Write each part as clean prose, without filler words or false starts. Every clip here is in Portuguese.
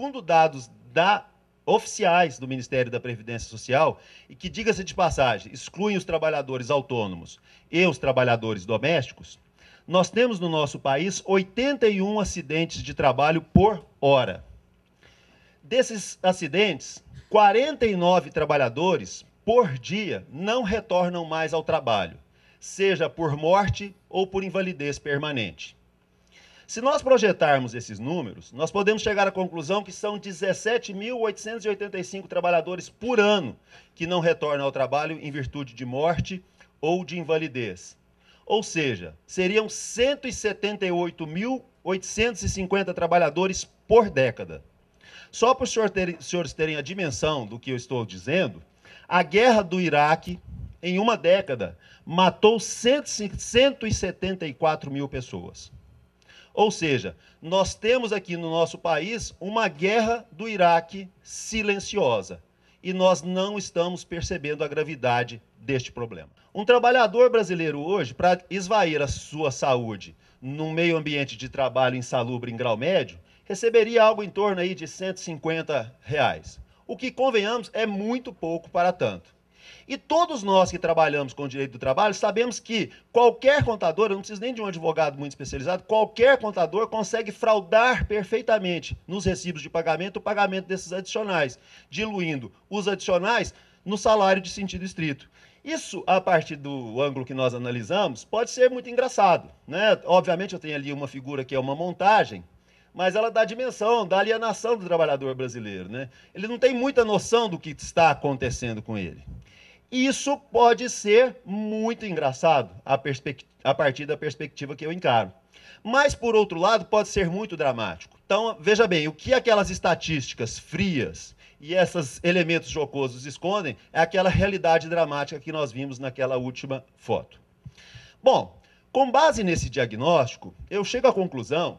segundo dados oficiais do Ministério da Previdência Social, e que, diga-se de passagem, excluem os trabalhadores autônomos e os trabalhadores domésticos, nós temos no nosso país 81 acidentes de trabalho por hora. Desses acidentes, 49 trabalhadores por dia não retornam mais ao trabalho, seja por morte ou por invalidez permanente. Se nós projetarmos esses números, nós podemos chegar à conclusão que são 17.885 trabalhadores por ano que não retornam ao trabalho em virtude de morte ou de invalidez. Ou seja, seriam 178.850 trabalhadores por década. Só para os senhores terem a dimensão do que eu estou dizendo, a guerra do Iraque, em uma década, matou 174 mil pessoas. Ou seja, nós temos aqui no nosso país uma guerra do Iraque silenciosa. E nós não estamos percebendo a gravidade deste problema. Um trabalhador brasileiro hoje, para esvair a sua saúde num meio ambiente de trabalho insalubre em grau médio, receberia algo em torno aí de R$150. O que, convenhamos, é muito pouco para tanto. E todos nós que trabalhamos com o direito do trabalho sabemos que qualquer contador, eu não preciso nem de um advogado muito especializado, qualquer contador consegue fraudar perfeitamente nos recibos de pagamento o pagamento desses adicionais, diluindo os adicionais no salário de sentido estrito. Isso, a partir do ângulo que nós analisamos, pode ser muito engraçado, né? Obviamente eu tenho ali uma figura que é uma montagem, mas ela dá a dimensão da alienação do trabalhador brasileiro, né? Ele não tem muita noção do que está acontecendo com ele. Isso pode ser muito engraçado a partir da perspectiva que eu encaro. Mas, por outro lado, pode ser muito dramático. Então, veja bem, o que aquelas estatísticas frias e esses elementos jocosos escondem é aquela realidade dramática que nós vimos naquela última foto. Bom, com base nesse diagnóstico, eu chego à conclusão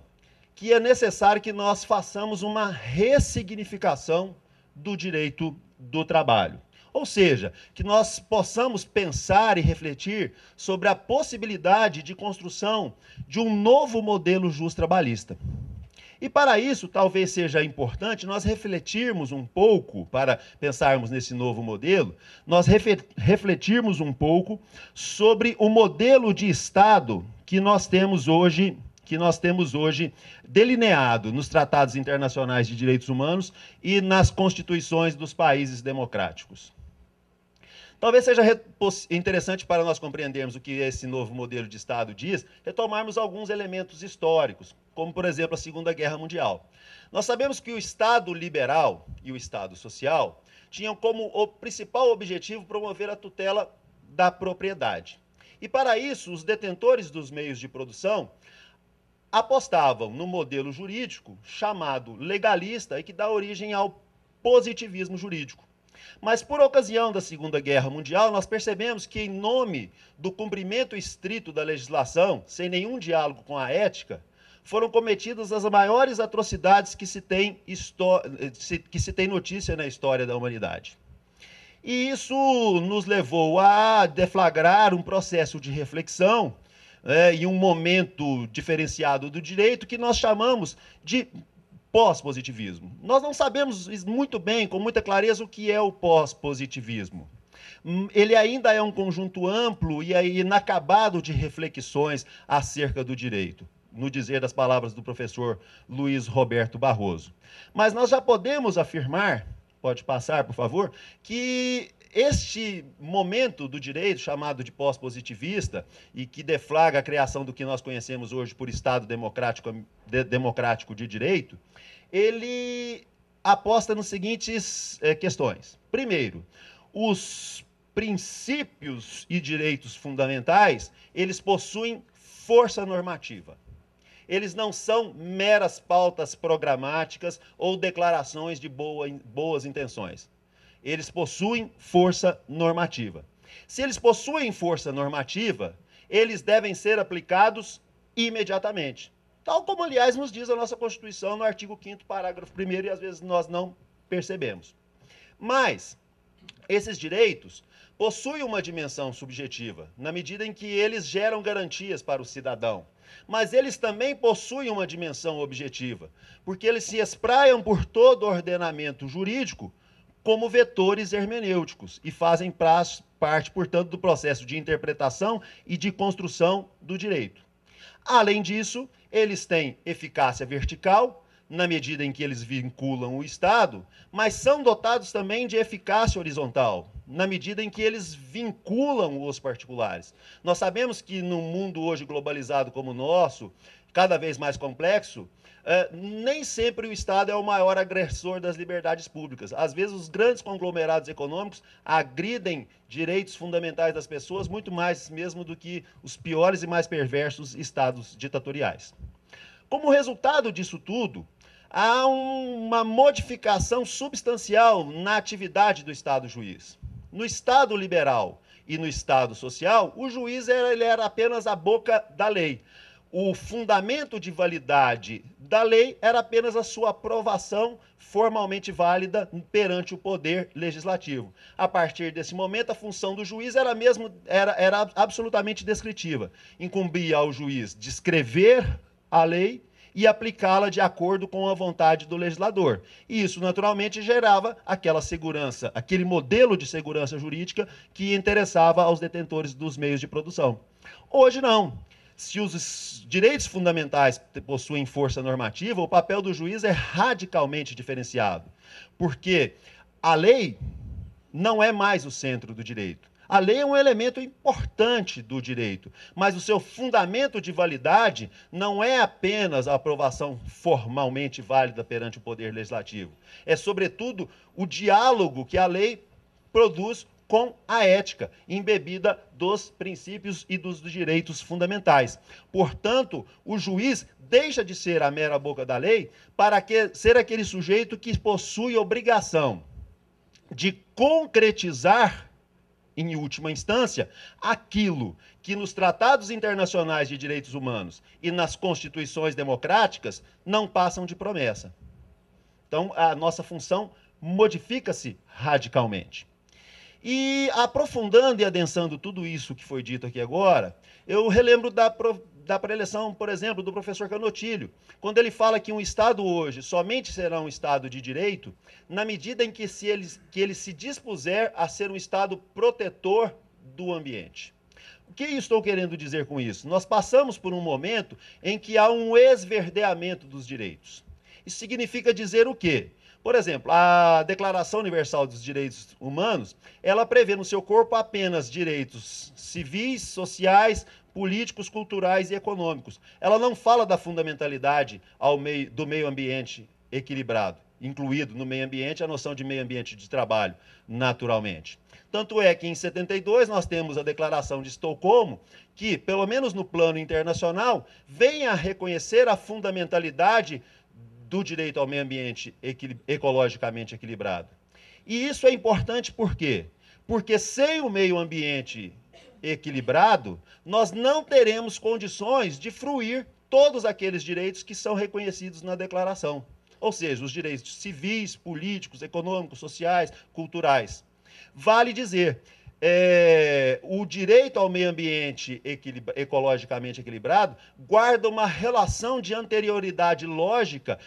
que é necessário que nós façamos uma ressignificação do direito do trabalho. Ou seja, que nós possamos pensar e refletir sobre a possibilidade de construção de um novo modelo justo-trabalhista. E para isso, talvez seja importante nós refletirmos um pouco, para pensarmos nesse novo modelo, nós refletirmos um pouco sobre o modelo de Estado que nós temos hoje delineado nos tratados internacionais de direitos humanos e nas constituições dos países democráticos. Talvez seja interessante para nós compreendermos o que esse novo modelo de Estado diz, retomarmos alguns elementos históricos, como, por exemplo, a Segunda Guerra Mundial. Nós sabemos que o Estado liberal e o Estado social tinham como o principal objetivo promover a tutela da propriedade. E, para isso, os detentores dos meios de produção apostavam no modelo jurídico chamado legalista e que dá origem ao positivismo jurídico. Mas, por ocasião da Segunda Guerra Mundial, nós percebemos que, em nome do cumprimento estrito da legislação, sem nenhum diálogo com a ética, foram cometidas as maiores atrocidades que se tem notícia na história da humanidade. E isso nos levou a deflagrar um processo de reflexão e um momento diferenciado do direito que nós chamamos de pós-positivismo. Nós não sabemos muito bem, com muita clareza, o que é o pós-positivismo. Ele ainda é um conjunto amplo e inacabado de reflexões acerca do direito, no dizer das palavras do professor Luiz Roberto Barroso. Mas nós já podemos afirmar, pode passar, por favor, que este momento do direito, chamado de pós-positivista, e que deflagra a criação do que nós conhecemos hoje por Estado democrático de direito, ele aposta nas seguintes questões. Primeiro, os princípios e direitos fundamentais, eles possuem força normativa. Eles não são meras pautas programáticas ou declarações de boas intenções. Eles possuem força normativa. Se eles possuem força normativa, eles devem ser aplicados imediatamente. Tal como, aliás, nos diz a nossa Constituição no artigo 5º, parágrafo 1º, e às vezes nós não percebemos. Mas esses direitos possuem uma dimensão subjetiva, na medida em que eles geram garantias para o cidadão. Mas eles também possuem uma dimensão objetiva, porque eles se espraiam por todo o ordenamento jurídico como vetores hermenêuticos e fazem parte, portanto, do processo de interpretação e de construção do direito. Além disso, eles têm eficácia vertical, na medida em que eles vinculam o Estado, mas são dotados também de eficácia horizontal, na medida em que eles vinculam os particulares. Nós sabemos que num mundo hoje globalizado como o nosso, cada vez mais complexo, nem sempre o Estado é o maior agressor das liberdades públicas. Às vezes, os grandes conglomerados econômicos agridem direitos fundamentais das pessoas muito mais mesmo do que os piores e mais perversos estados ditatoriais. Como resultado disso tudo, há uma modificação substancial na atividade do Estado juiz. No Estado liberal e no Estado social, o juiz ele era apenas a boca da lei. O fundamento de validade da lei era apenas a sua aprovação formalmente válida perante o poder legislativo. A partir desse momento, a função do juiz era absolutamente descritiva. Incumbia ao juiz descrever a lei e aplicá-la de acordo com a vontade do legislador. E isso, naturalmente, gerava aquela segurança, aquele modelo de segurança jurídica que interessava aos detentores dos meios de produção. Hoje, não. Se os direitos fundamentais possuem força normativa, o papel do juiz é radicalmente diferenciado, porque a lei não é mais o centro do direito. A lei é um elemento importante do direito, mas o seu fundamento de validade não é apenas a aprovação formalmente válida perante o Poder Legislativo. É, sobretudo, o diálogo que a lei produz com a ética, embebida dos princípios e dos direitos fundamentais. Portanto, o juiz deixa de ser a mera boca da lei para ser aquele sujeito que possui obrigação de concretizar, em última instância, aquilo que nos tratados internacionais de direitos humanos e nas constituições democráticas não passam de promessa. Então, a nossa função modifica-se radicalmente. E aprofundando e adensando tudo isso que foi dito aqui agora, eu relembro da preleção, por exemplo, do professor Canotilho, quando ele fala que um Estado hoje somente será um Estado de direito na medida em que ele se dispuser a ser um Estado protetor do ambiente. O que eu estou querendo dizer com isso? Nós passamos por um momento em que há um esverdeamento dos direitos. Isso significa dizer o quê? Por exemplo, a Declaração Universal dos Direitos Humanos, ela prevê no seu corpo apenas direitos civis, sociais, políticos, culturais e econômicos. Ela não fala da fundamentalidade do meio ambiente equilibrado, incluído no meio ambiente a noção de meio ambiente de trabalho, naturalmente. Tanto é que em 72 nós temos a Declaração de Estocolmo, que, pelo menos no plano internacional, vem a reconhecer a fundamentalidade do direito ao meio ambiente ecologicamente equilibrado. E isso é importante por quê? Porque sem o meio ambiente equilibrado, nós não teremos condições de fruir todos aqueles direitos que são reconhecidos na declaração. Ou seja, os direitos civis, políticos, econômicos, sociais, culturais. Vale dizer, o direito ao meio ambiente ecologicamente equilibrado guarda uma relação de anterioridade lógica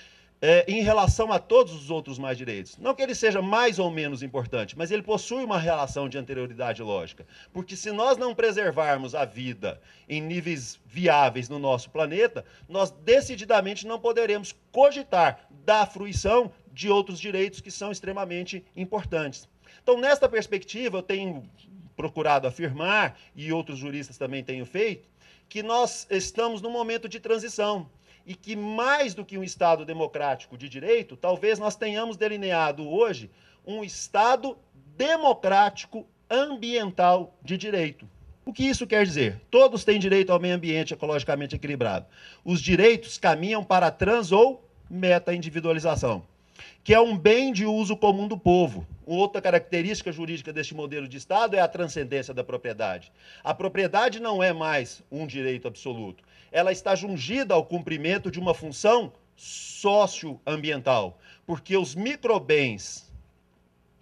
em relação a todos os outros mais direitos. Não que ele seja mais ou menos importante, mas ele possui uma relação de anterioridade lógica. Porque se nós não preservarmos a vida em níveis viáveis no nosso planeta, nós decididamente não poderemos cogitar da fruição de outros direitos que são extremamente importantes. Então, nesta perspectiva, eu tenho procurado afirmar, e outros juristas também têm feito, que nós estamos num momento de transição e que, mais do que um Estado democrático de direito, talvez nós tenhamos delineado hoje um Estado democrático ambiental de direito. O que isso quer dizer? Todos têm direito ao meio ambiente ecologicamente equilibrado. Os direitos caminham para a trans ou meta-individualização, que é um bem de uso comum do povo. Outra característica jurídica deste modelo de Estado é a transcendência da propriedade. A propriedade não é mais um direito absoluto. Ela está jungida ao cumprimento de uma função socioambiental, porque os microbens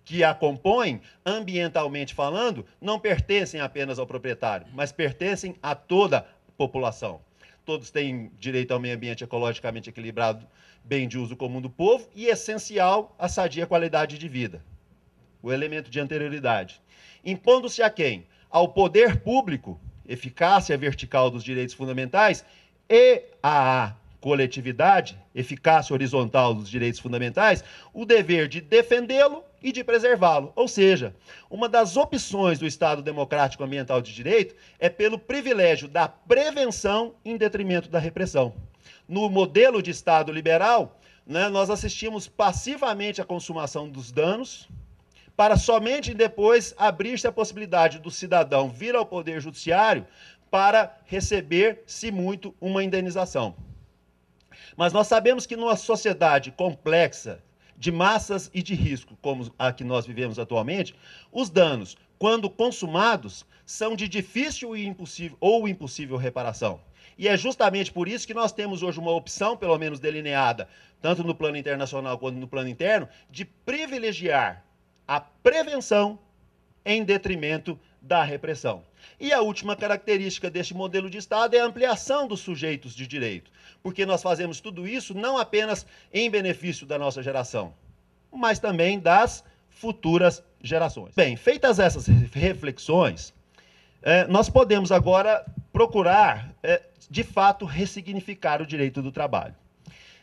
que a compõem, ambientalmente falando, não pertencem apenas ao proprietário, mas pertencem a toda a população. Todos têm direito ao meio ambiente ecologicamente equilibrado, bem de uso comum do povo e essencial à sadia qualidade de vida. O elemento de anterioridade. Impondo-se a quem? Ao poder público, eficácia vertical dos direitos fundamentais, e à coletividade, eficácia horizontal dos direitos fundamentais, o dever de defendê-lo e de preservá-lo. Ou seja, uma das opções do Estado Democrático Ambiental de Direito é pelo privilégio da prevenção em detrimento da repressão. No modelo de Estado liberal, né, nós assistimos passivamente à consumação dos danos, para somente depois abrir-se a possibilidade do cidadão vir ao Poder Judiciário para receber, se muito, uma indenização. Mas nós sabemos que numa sociedade complexa, de massas e de risco, como a que nós vivemos atualmente, os danos, quando consumados, são de difícil ou impossível reparação. E é justamente por isso que nós temos hoje uma opção, pelo menos delineada, tanto no plano internacional quanto no plano interno, de privilegiar a prevenção em detrimento da repressão. E a última característica deste modelo de Estado é a ampliação dos sujeitos de direito, porque nós fazemos tudo isso não apenas em benefício da nossa geração, mas também das futuras gerações. Bem, feitas essas reflexões, nós podemos agora procurar, de fato, ressignificar o direito do trabalho.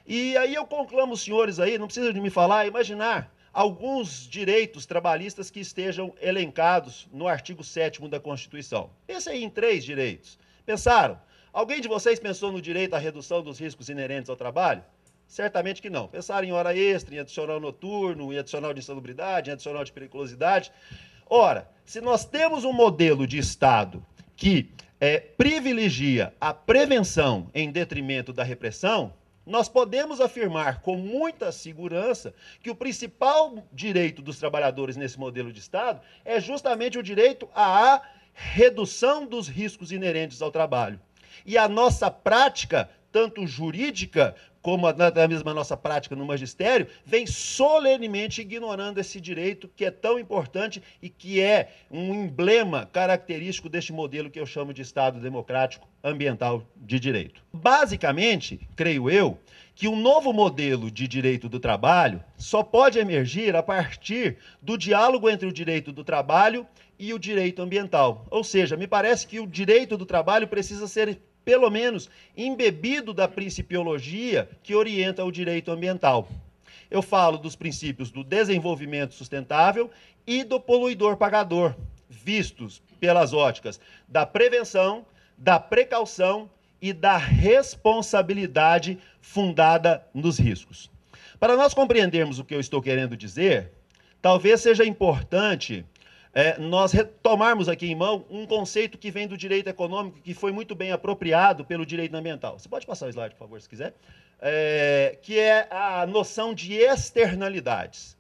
E aí eu conclamo os senhores aí, não precisa de me falar, imaginar alguns direitos trabalhistas que estejam elencados no artigo 7º da Constituição. Pensem em 3 direitos. Pensaram? Alguém de vocês pensou no direito à redução dos riscos inerentes ao trabalho? Certamente que não. Pensaram em hora extra, em adicional noturno, em adicional de insalubridade, em adicional de periculosidade. Ora, se nós temos um modelo de Estado que privilegia a prevenção em detrimento da repressão, nós podemos afirmar com muita segurança que o principal direito dos trabalhadores nesse modelo de Estado é justamente o direito à redução dos riscos inerentes ao trabalho. E a nossa prática, tanto jurídica como a mesma nossa prática no magistério, vem solenemente ignorando esse direito que é tão importante e que é um emblema característico deste modelo que eu chamo de Estado Democrático Ambiental de Direito. Basicamente, creio eu, que um novo modelo de direito do trabalho só pode emergir a partir do diálogo entre o direito do trabalho e o direito ambiental. Ou seja, me parece que o direito do trabalho precisa ser pelo menos embebido da principiologia que orienta o direito ambiental. Eu falo dos princípios do desenvolvimento sustentável e do poluidor pagador, vistos pelas óticas da prevenção, da precaução e da responsabilidade fundada nos riscos. Para nós compreendermos o que eu estou querendo dizer, talvez seja importante nós retomarmos aqui em mão um conceito que vem do direito econômico, que foi muito bem apropriado pelo direito ambiental. Você pode passar o slide, por favor, se quiser? Que é a noção de externalidades.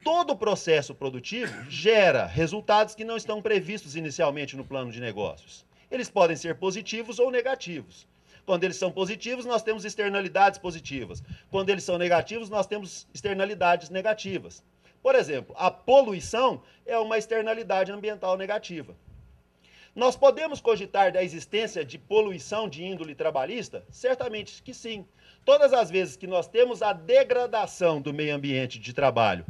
Todo processo produtivo gera resultados que não estão previstos inicialmente no plano de negócios. Eles podem ser positivos ou negativos. Quando eles são positivos, nós temos externalidades positivas. Quando eles são negativos, nós temos externalidades negativas. Por exemplo, a poluição é uma externalidade ambiental negativa. Nós podemos cogitar da existência de poluição de índole trabalhista? Certamente que sim. Todas as vezes que nós temos a degradação do meio ambiente de trabalho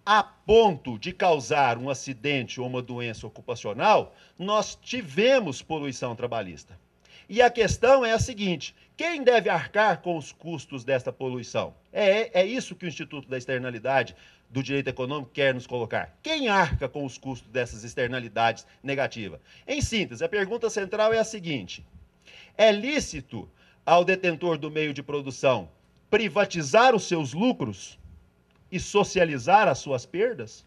a ponto de causar um acidente ou uma doença ocupacional, nós tivemos poluição trabalhista. E a questão é a seguinte: quem deve arcar com os custos desta poluição? É isso que o Instituto da Externalidade do Direito Econômico quer nos colocar. Quem arca com os custos dessas externalidades negativas? Em síntese, a pergunta central é a seguinte: é lícito ao detentor do meio de produção privatizar os seus lucros e socializar as suas perdas?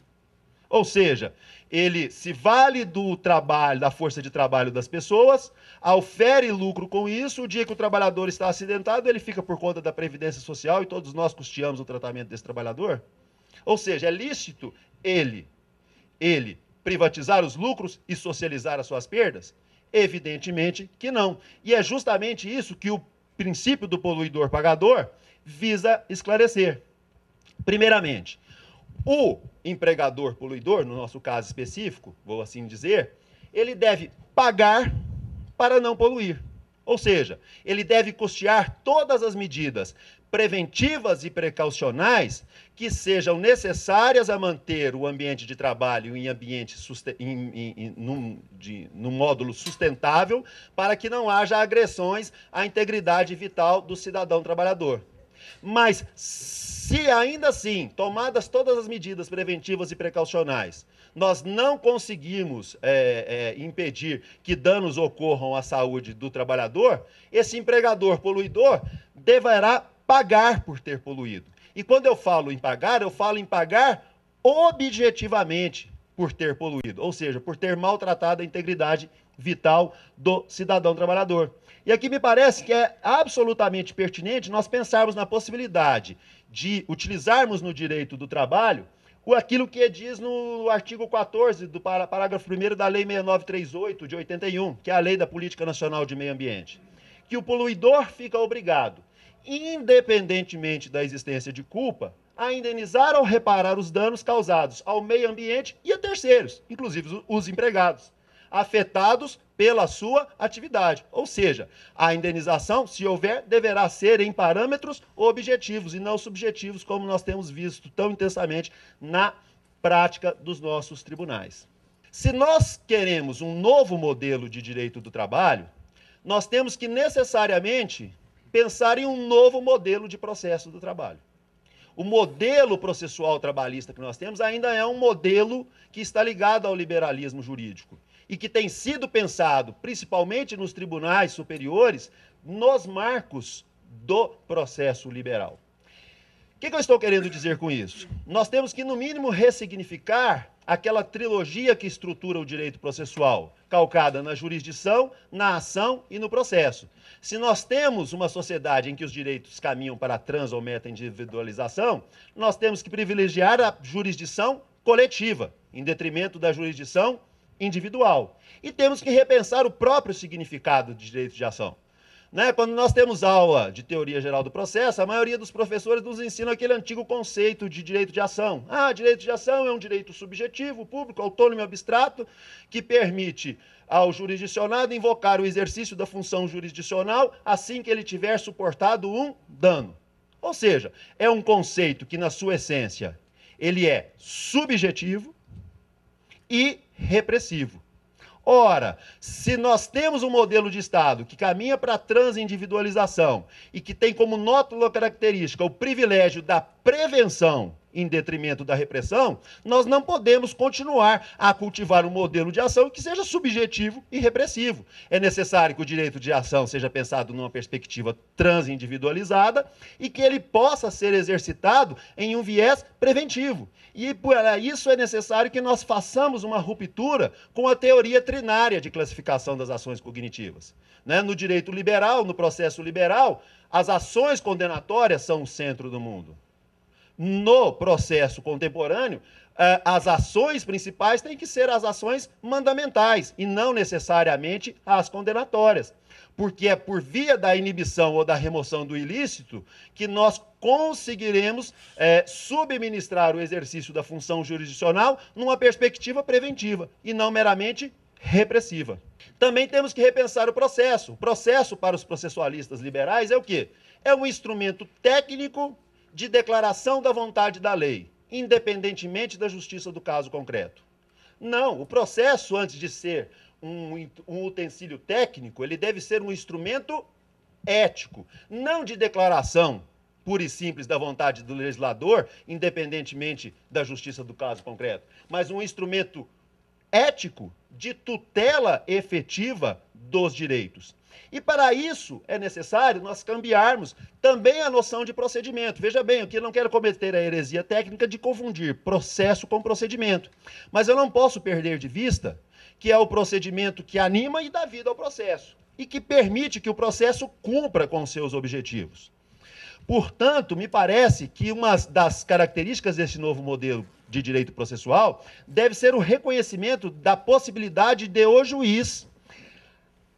Ou seja, ele se vale do trabalho, da força de trabalho das pessoas, aufere lucro com isso, o dia que o trabalhador está acidentado, ele fica por conta da Previdência Social e todos nós custeamos o tratamento desse trabalhador? Ou seja, é lícito ele privatizar os lucros e socializar as suas perdas? Evidentemente que não. E é justamente isso que o princípio do poluidor pagador visa esclarecer. Primeiramente, O empregador poluidor, no nosso caso específico, vou assim dizer, ele deve pagar para não poluir. Ou seja, ele deve custear todas as medidas preventivas e precaucionais que sejam necessárias a manter o ambiente de trabalho em ambiente num módulo sustentável, para que não haja agressões à integridade vital do cidadão trabalhador. Mas, se ainda assim, tomadas todas as medidas preventivas e precaucionais, nós não conseguimos impedir que danos ocorram à saúde do trabalhador, esse empregador poluidor deverá pagar por ter poluído. E quando eu falo em pagar objetivamente por ter poluído, ou seja, por ter maltratado a integridade vital do cidadão trabalhador. E aqui me parece que é absolutamente pertinente nós pensarmos na possibilidade de utilizarmos no direito do trabalho aquilo que diz no artigo 14 do parágrafo 1º da Lei 6938 de 81, que é a Lei da Política Nacional de Meio Ambiente, que o poluidor fica obrigado, independentemente da existência de culpa, a indenizar ou reparar os danos causados ao meio ambiente e a terceiros, inclusive os empregados, afetados pela sua atividade. Ou seja, a indenização, se houver, deverá ser em parâmetros objetivos e não subjetivos, como nós temos visto tão intensamente na prática dos nossos tribunais. Se nós queremos um novo modelo de direito do trabalho, nós temos que necessariamente pensar em um novo modelo de processo do trabalho. O modelo processual trabalhista que nós temos ainda é um modelo que está ligado ao liberalismo jurídico e que tem sido pensado, principalmente nos tribunais superiores, nos marcos do processo liberal. O que eu estou querendo dizer com isso? Nós temos que, no mínimo, ressignificar aquela trilogia que estrutura o direito processual, calcada na jurisdição, na ação e no processo. Se nós temos uma sociedade em que os direitos caminham para a trans ou meta-individualização, nós temos que privilegiar a jurisdição coletiva, em detrimento da jurisdição individual. E temos que repensar o próprio significado de direito de ação. Quando nós temos aula de teoria geral do processo, a maioria dos professores nos ensina aquele antigo conceito de direito de ação. Direito de ação é um direito subjetivo, público, autônomo e abstrato, que permite ao jurisdicionado invocar o exercício da função jurisdicional assim que ele tiver suportado um dano. Ou seja, é um conceito que, na sua essência, ele é subjetivo e repressivo. Ora, se nós temos um modelo de Estado que caminha para a transindividualização e que tem como nótula característica o privilégio da prevenção em detrimento da repressão, nós não podemos continuar a cultivar um modelo de ação que seja subjetivo e repressivo. É necessário que o direito de ação seja pensado numa perspectiva transindividualizada e que ele possa ser exercitado em um viés preventivo. E para isso é necessário que nós façamos uma ruptura com a teoria trinária de classificação das ações cognitivas. No direito liberal, no processo liberal, as ações condenatórias são o centro do mundo. No processo contemporâneo, as ações principais têm que ser as ações mandamentais e não necessariamente as condenatórias. Porque é por via da inibição ou da remoção do ilícito que nós conseguiremos subministrar o exercício da função jurisdicional numa perspectiva preventiva e não meramente repressiva. Também temos que repensar o processo. O processo, para os processualistas liberais, é o quê? É um instrumento técnico de declaração da vontade da lei, independentemente da justiça do caso concreto. Não, o processo, antes de ser um utensílio técnico, ele deve ser um instrumento ético, não de declaração pura e simples da vontade do legislador, independentemente da justiça do caso concreto, mas um instrumento ético de tutela efetiva dos direitos. E para isso é necessário nós cambiarmos também a noção de procedimento. Veja bem, aqui eu não quero cometer a heresia técnica de confundir processo com procedimento. Mas eu não posso perder de vista que é o procedimento que anima e dá vida ao processo. E que permite que o processo cumpra com seus objetivos. Portanto, me parece que uma das características desse novo modelo de direito processual deve ser o reconhecimento da possibilidade de o juiz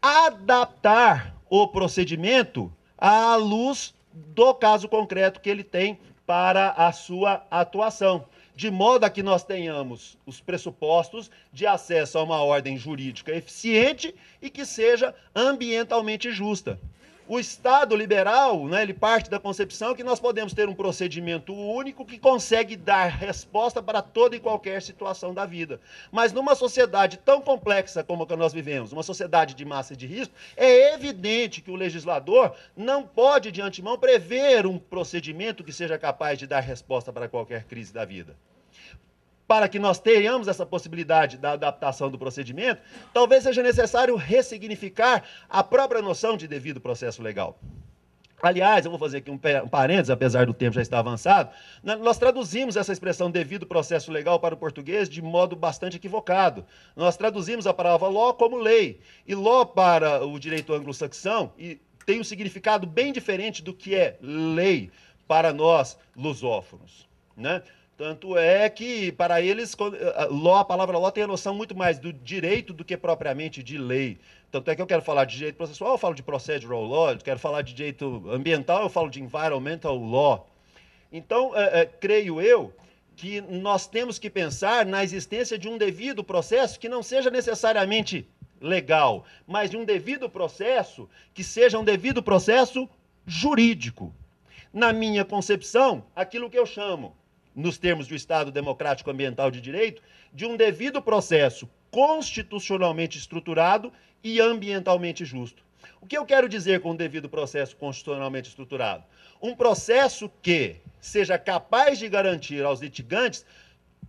adaptar o procedimento à luz do caso concreto que ele tem para a sua atuação. de modo a que nós tenhamos os pressupostos de acesso a uma ordem jurídica eficiente e que seja ambientalmente justa. O Estado liberal, né, ele parte da concepção que nós podemos ter um procedimento único que consegue dar resposta para toda e qualquer situação da vida. Mas numa sociedade tão complexa como a que nós vivemos, uma sociedade de massa e de risco, é evidente que o legislador não pode, de antemão, prever um procedimento que seja capaz de dar resposta para qualquer crise da vida. Para que nós tenhamos essa possibilidade da adaptação do procedimento, talvez seja necessário ressignificar a própria noção de devido processo legal. Aliás, eu vou fazer aqui um parênteses, apesar do tempo já estar avançado, nós traduzimos essa expressão devido processo legal para o português de modo bastante equivocado. Nós traduzimos a palavra law como lei, e law para o direito anglo-saxão tem um significado bem diferente do que é lei para nós lusófonos, né? Tanto é que, para eles, a palavra law tem a noção muito mais do direito do que propriamente de lei. Tanto é que eu quero falar de direito processual, eu falo de procedural law, eu quero falar de direito ambiental, eu falo de environmental law. Então, creio eu que nós temos que pensar na existência de um devido processo que não seja necessariamente legal, mas de um devido processo que seja um devido processo jurídico. Na minha concepção, aquilo que eu chamo, nos termos do Estado Democrático Ambiental de Direito, de um devido processo constitucionalmente estruturado e ambientalmente justo. O que eu quero dizer com um devido processo constitucionalmente estruturado? Um processo que seja capaz de garantir aos litigantes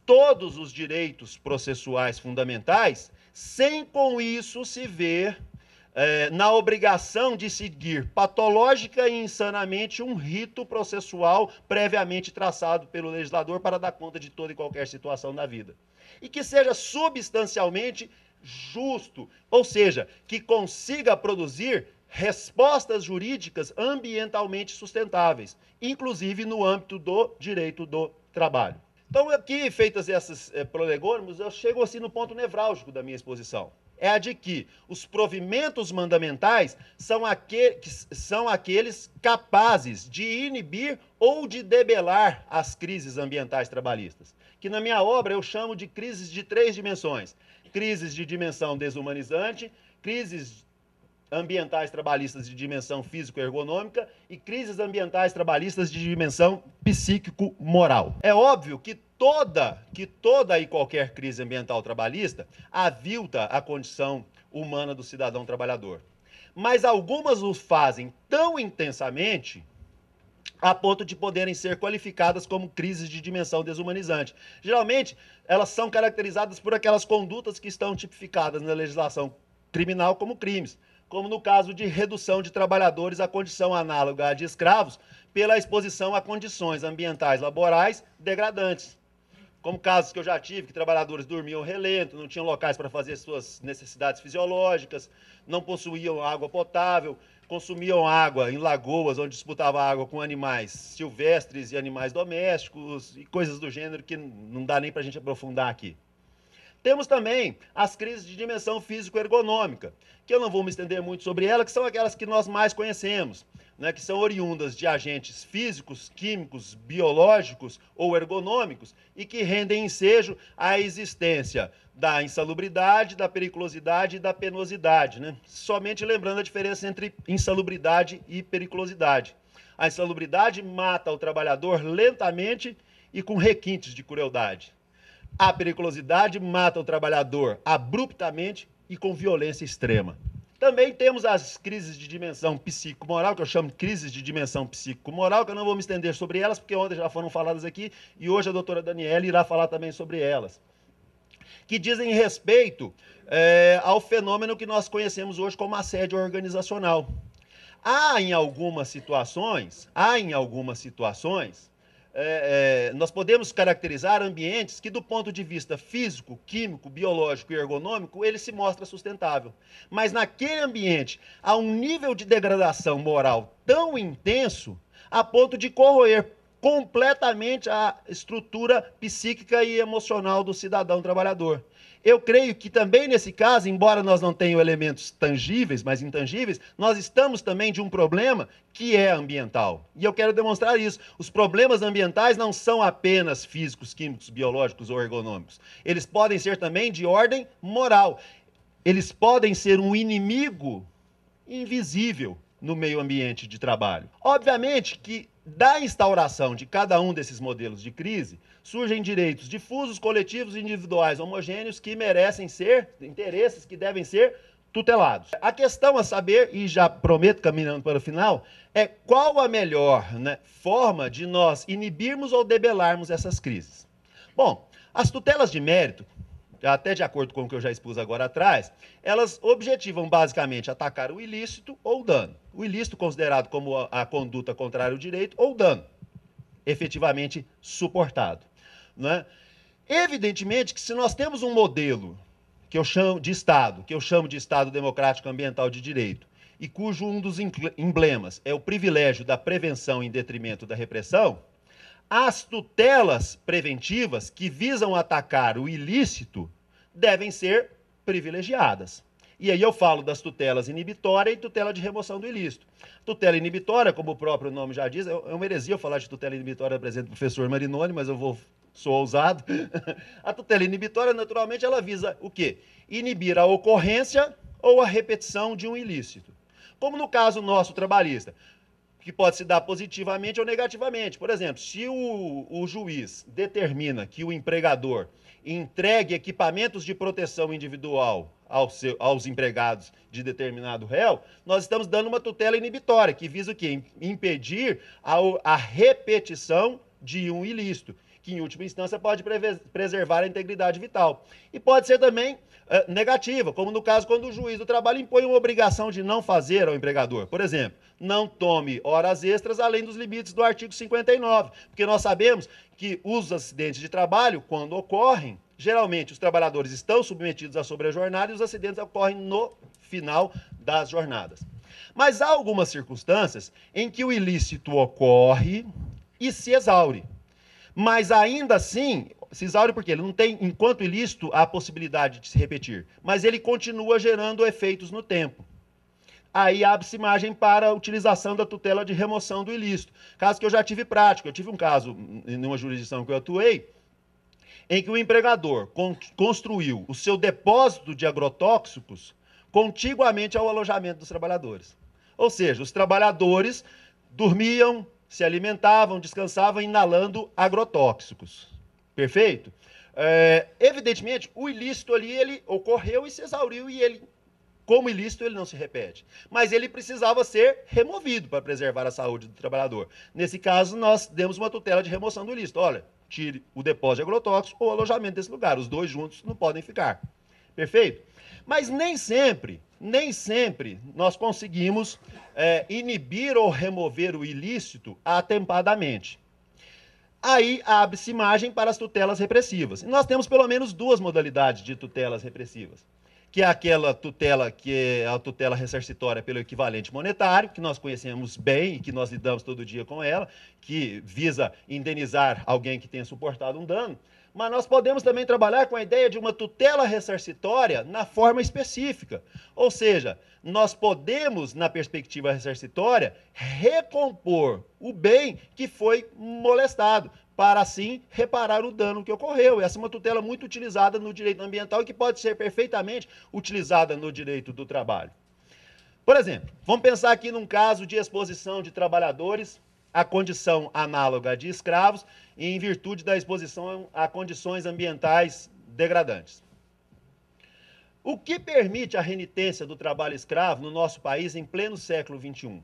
todos os direitos processuais fundamentais, sem com isso se ver na obrigação de seguir patológica e insanamente um rito processual previamente traçado pelo legislador para dar conta de toda e qualquer situação da vida. E que seja substancialmente justo, ou seja, que consiga produzir respostas jurídicas ambientalmente sustentáveis, inclusive no âmbito do direito do trabalho. Então, aqui, feitas essas prolegômenos, eu chego assim no ponto nevrálgico da minha exposição. É a de que os provimentos mandamentais são aqueles capazes de inibir ou de debelar as crises ambientais trabalhistas, que na minha obra eu chamo de crises de 3 dimensões. Crises de dimensão desumanizante, crises ambientais trabalhistas de dimensão físico-ergonômica e crises ambientais trabalhistas de dimensão psíquico-moral. É óbvio que toda e qualquer crise ambiental trabalhista avilta a condição humana do cidadão trabalhador. Mas algumas o fazem tão intensamente a ponto de poderem ser qualificadas como crises de dimensão desumanizante. Geralmente, elas são caracterizadas por aquelas condutas que estão tipificadas na legislação criminal como crimes, como no caso de redução de trabalhadores à condição análoga à de escravos pela exposição a condições ambientais laborais degradantes. Como casos que eu já tive, que trabalhadores dormiam relento, não tinham locais para fazer suas necessidades fisiológicas, não possuíam água potável, consumiam água em lagoas onde disputavam água com animais silvestres e animais domésticos e coisas do gênero que não dá nem para a gente aprofundar aqui. Temos também as crises de dimensão físico-ergonômica, que eu não vou me estender muito sobre ela, que são aquelas que nós mais conhecemos, né, que são oriundas de agentes físicos, químicos, biológicos ou ergonômicos e que rendem ensejo à existência da insalubridade, da periculosidade e da penosidade, né? Somente lembrando a diferença entre insalubridade e periculosidade. A insalubridade mata o trabalhador lentamente e com requintes de crueldade. A periculosidade mata o trabalhador abruptamente e com violência extrema. Também temos as crises de dimensão psíquico-moral, que eu chamo de crises de dimensão psíquico-moral, que eu não vou me estender sobre elas, porque ontem já foram faladas aqui, e hoje a doutora Daniela irá falar também sobre elas, que dizem respeito ao fenômeno que nós conhecemos hoje como assédio organizacional. Há em algumas situações, nós podemos caracterizar ambientes que, do ponto de vista físico, químico, biológico e ergonômico, ele se mostra sustentável. Mas naquele ambiente há um nível de degradação moral tão intenso a ponto de corroer completamente a estrutura psíquica e emocional do cidadão trabalhador. eu creio que também nesse caso, embora nós não tenhamos elementos tangíveis, mas intangíveis, nós estamos também de um problema que é ambiental. E eu quero demonstrar isso. Os problemas ambientais não são apenas físicos, químicos, biológicos ou ergonômicos. Eles podem ser também de ordem moral. Eles podem ser um inimigo invisível no meio ambiente de trabalho. Obviamente que da instauração de cada um desses modelos de crise, surgem direitos difusos, coletivos e individuais homogêneos que merecem ser, interesses que devem ser tutelados. A questão a saber, e já prometo caminhando para o final, é qual a melhor forma de nós inibirmos ou debelarmos essas crises. Bom, as tutelas de mérito, até de acordo com o que eu já expus agora atrás, elas objetivam basicamente atacar o ilícito ou o dano. O ilícito considerado como a conduta contrária ao direito ou o dano, efetivamente suportado. Né? Evidentemente que se nós temos um modelo que eu chamo de Estado democrático ambiental de direito, e cujo um dos emblemas é o privilégio da prevenção em detrimento da repressão, as tutelas preventivas que visam atacar o ilícito devem ser privilegiadas. E aí eu falo das tutelas inibitória e tutela de remoção do ilícito. Tutela inibitória, como o próprio nome já diz, é uma heresia eu falar de tutela inibitória, por exemplo, do professor Marinoni, mas sou ousado. A tutela inibitória, naturalmente, ela visa o quê? Inibir a ocorrência ou a repetição de um ilícito. Como no caso nosso trabalhista, que pode se dar positivamente ou negativamente. Por exemplo, se o juiz determina que o empregador entregue equipamentos de proteção individual aos empregados de determinado réu, nós estamos dando uma tutela inibitória, que visa o quê? Impedir a repetição de um ilícito, que em última instância pode preservar a integridade vital. E pode ser também negativa, como no caso quando o juiz do trabalho impõe uma obrigação de não fazer ao empregador. Por exemplo, não tome horas extras além dos limites do artigo 59, porque nós sabemos que os acidentes de trabalho, quando ocorrem, geralmente os trabalhadores estão submetidos à sobrejornada e os acidentes ocorrem no final das jornadas. Mas há algumas circunstâncias em que o ilícito ocorre e se exaure. Mas ainda assim, se exaure porque ele não tem, enquanto ilícito, a possibilidade de se repetir. Mas ele continua gerando efeitos no tempo. Aí abre-se margem para a utilização da tutela de remoção do ilícito. Caso que eu já tive prática. Eu tive um caso em uma jurisdição que eu atuei, em que o empregador construiu o seu depósito de agrotóxicos contiguamente ao alojamento dos trabalhadores. Ou seja, os trabalhadores dormiam, se alimentavam, descansavam inalando agrotóxicos. Perfeito? Evidentemente, o ilícito ali, ele ocorreu e se exauriu e ele, como ilícito, ele não se repete. Mas ele precisava ser removido para preservar a saúde do trabalhador. Nesse caso, nós demos uma tutela de remoção do ilícito. Olha, tire o depósito de agrotóxico ou o alojamento desse lugar. Os dois juntos não podem ficar. Perfeito? Mas nem sempre nós conseguimos inibir ou remover o ilícito atempadamente. Aí abre-se margem para as tutelas repressivas. E nós temos pelo menos duas modalidades de tutelas repressivas, que é aquela tutela que é a tutela ressarcitória pelo equivalente monetário, que nós conhecemos bem e que nós lidamos todo dia com ela, que visa indenizar alguém que tenha suportado um dano. Mas nós podemos também trabalhar com a ideia de uma tutela ressarcitória na forma específica. Ou seja, nós podemos, na perspectiva ressarcitória, recompor o bem que foi molestado, para assim reparar o dano que ocorreu. Essa é uma tutela muito utilizada no direito ambiental e que pode ser perfeitamente utilizada no direito do trabalho. Por exemplo, vamos pensar aqui num caso de exposição de trabalhadores à condição análoga de escravos em virtude da exposição a condições ambientais degradantes. O que permite a renitência do trabalho escravo no nosso país em pleno século XXI?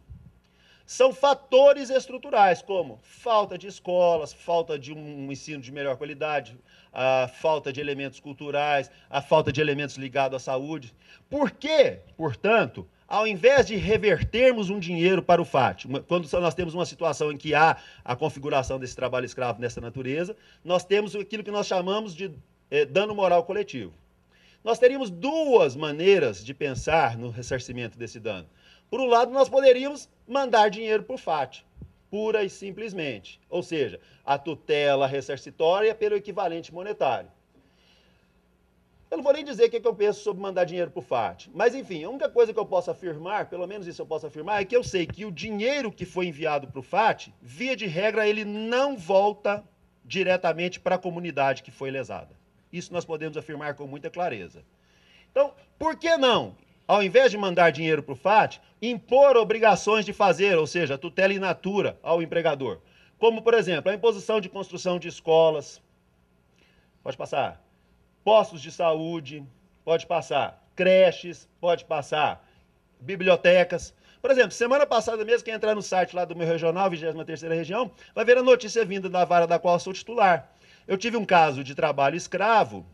São fatores estruturais, como falta de escolas, falta de um ensino de melhor qualidade, a falta de elementos culturais, a falta de elementos ligados à saúde. Por que, portanto, ao invés de revertermos um dinheiro para o FAT, quando nós temos uma situação em que há a configuração desse trabalho escravo nessa natureza, nós temos aquilo que nós chamamos de dano moral coletivo. Nós teríamos duas maneiras de pensar no ressarcimento desse dano. Por um lado, nós poderíamos mandar dinheiro para o FAT, pura e simplesmente. Ou seja, a tutela ressarcitória pelo equivalente monetário. Eu não vou nem dizer o que eu penso sobre mandar dinheiro para o FAT. Mas, enfim, a única coisa que eu posso afirmar, pelo menos isso eu posso afirmar, é que eu sei que o dinheiro que foi enviado para o FAT, via de regra, ele não volta diretamente para a comunidade que foi lesada. Isso nós podemos afirmar com muita clareza. Então, por que não, ao invés de mandar dinheiro para o FAT, impor obrigações de fazer, ou seja, tutela in natura ao empregador? Como, por exemplo, a imposição de construção de escolas, pode passar, postos de saúde, pode passar, creches, pode passar, bibliotecas. Por exemplo, semana passada mesmo, quem entrar no site lá do meu regional, 23ª região, vai ver a notícia vinda da vara da qual eu sou titular. Eu tive um caso de trabalho escravo,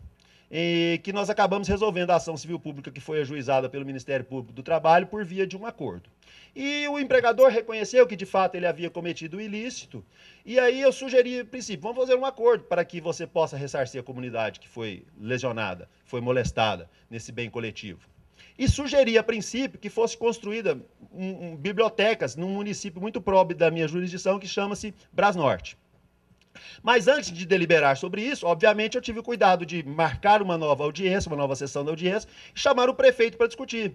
que nós acabamos resolvendo a ação civil pública que foi ajuizada pelo Ministério Público do Trabalho por via de um acordo. E o empregador reconheceu que, de fato, ele havia cometido o ilícito, e aí eu sugeri, a princípio, vamos fazer um acordo para que você possa ressarcir a comunidade que foi lesionada, foi molestada nesse bem coletivo. E sugeri, a princípio, que fosse construída bibliotecas num município muito próximo da minha jurisdição, que chama-se Brasnorte. Mas antes de deliberar sobre isso, obviamente eu tive o cuidado de marcar uma nova audiência, uma nova sessão da audiência, e chamar o prefeito para discutir.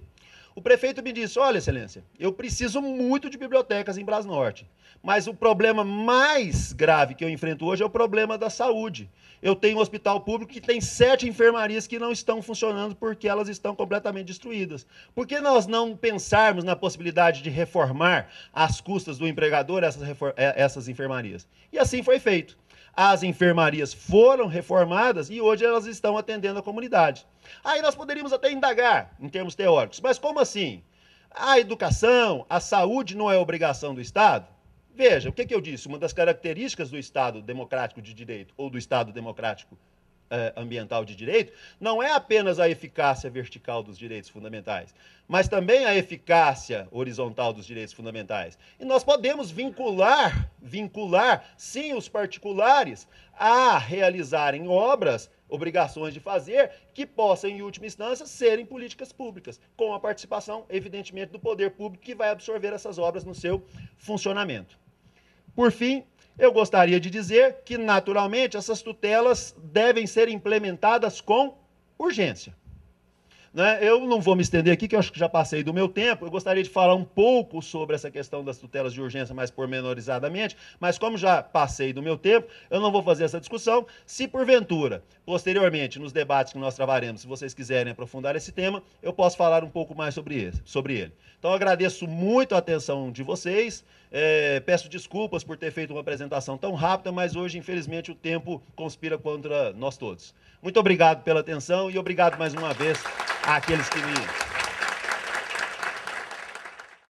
O prefeito me disse, olha, excelência, eu preciso muito de bibliotecas em Brasnorte, mas o problema mais grave que eu enfrento hoje é o problema da saúde. Eu tenho um hospital público que tem 7 enfermarias que não estão funcionando porque elas estão completamente destruídas. Por que nós não pensarmos na possibilidade de reformar às custas do empregador essas enfermarias? E assim foi feito. As enfermarias foram reformadas e hoje elas estão atendendo a comunidade. Aí nós poderíamos até indagar, em termos teóricos, mas como assim? A educação, a saúde não é obrigação do Estado? Veja, o que eu disse? Uma das características do Estado democrático de direito ou do Estado democrático ambiental de direito não é apenas a eficácia vertical dos direitos fundamentais, mas também a eficácia horizontal dos direitos fundamentais. E nós podemos vincular, sim, os particulares a realizarem obras, obrigações de fazer, que possam, em última instância, serem políticas públicas, com a participação, evidentemente, do poder público que vai absorver essas obras no seu funcionamento. Por fim, eu gostaria de dizer que, naturalmente, essas tutelas devem ser implementadas com urgência. Né? Eu não vou me estender aqui, que eu acho que já passei do meu tempo. Eu gostaria de falar um pouco sobre essa questão das tutelas de urgência mais pormenorizadamente, mas como já passei do meu tempo, eu não vou fazer essa discussão. Se porventura, posteriormente, nos debates que nós travaremos, se vocês quiserem aprofundar esse tema, eu posso falar um pouco mais sobre ele. Então, eu agradeço muito a atenção de vocês. Peço desculpas por ter feito uma apresentação tão rápida, mas hoje, infelizmente, o tempo conspira contra nós todos. Muito obrigado pela atenção e obrigado mais uma vez àqueles que me